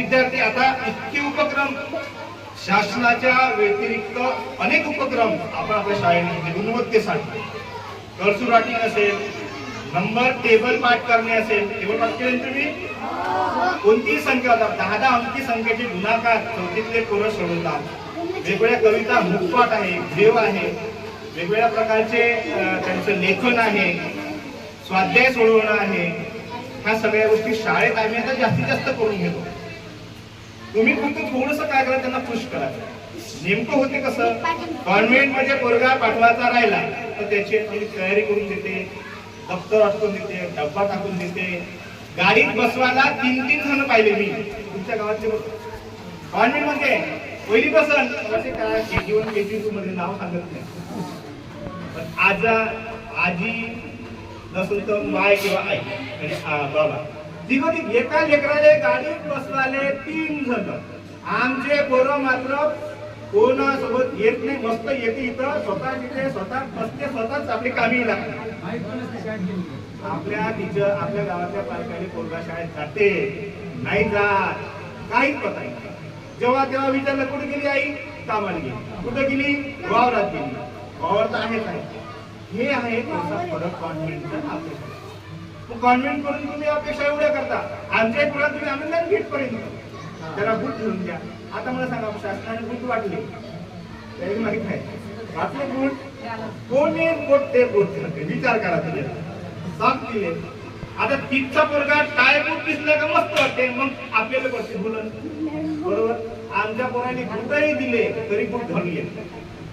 विद्यार्थी आता इतके उपक्रम शासनाच्या व्यतिरिक्त अनेक उपक्रम आपण आपल्या शाळेने गुणवत्तेसाठी कर्सू रायटिंग असेल, नंबर टेबल पाठ करणे असेल, टेबल पाठ केले तुम्ही कोणतीही संख्या होता 10 अंकी संख्येचे गुणाकार चौथीतले पोरं सोडवतात. वेगवेगळ्या कविता मुखपाठ आहे, देव आहे, वेगवेगळ्या प्रकारचे त्यांचं लेखन आहे, स्वाध्याय सोडवणं आहे. ह्या सगळ्या गोष्टी शाळेत आम्ही आता जास्तीत जास्त करून घेतो. तुम्ही फक्त थोडंसं काय करा, त्यांना पुश करा. नेमकं होते कसं, कॉन्व्हेंट मध्ये पोरगा पाठवायचा राहिला तर त्याची थोडी तयारी करून देते, दप्तर अटकून देते, डब्बा टाकून देते. गाडीत बसवायला 3-3 जण पाहिले मी तुमच्या गावातले. कॉन्व्हेंट मध्ये पहिली बसन असे काय KG1 KG2 मध्ये नाव सांगत नाही, पण आजी नसेल तर माय किंवा आई म्हणजे बाबा तिघं एका लेकराले गाडीत बसवाले 3 जण. आमचे पोरं मात्र कोणासोबत येत नाही, मस्त येते इथं स्वतः तिथे स्वतः बसते, स्वतःच आपली कामी लागते. आपल्या टीचर आपल्या गावातल्या पालकाने पोरगा शाळेत जाते नाही जात काहीच पता नाही. जेव्हा तेव्हा विचारलं कुठे गेली आई, कामाला गेली. कुठे गेली, वावरात गेली. वावर तर आहेच आहे. हे आहे त्याचा फरक कॉन्व्हेंटचा. कॉन्व्हेंट करून तुम्ही अपेक्षा एवढ्या करता, आमच्या मुलात तुम्ही आणून गेट पर्यंत त्याला बूट घेऊन द्या. आता मला सांगा, शासनाने बूट वाटले तरी माहित आहे वाटले बूट कोणी बोट ते बूट विचार करा तुम्ही साफ दिले. आता तिथचा पोरगा टाय बूट दिसला का मस्त वाटते, मग आपल्याला करते मुलं बरोबर. आमच्या पोराने बूटही दिले तरी बूट घालून येत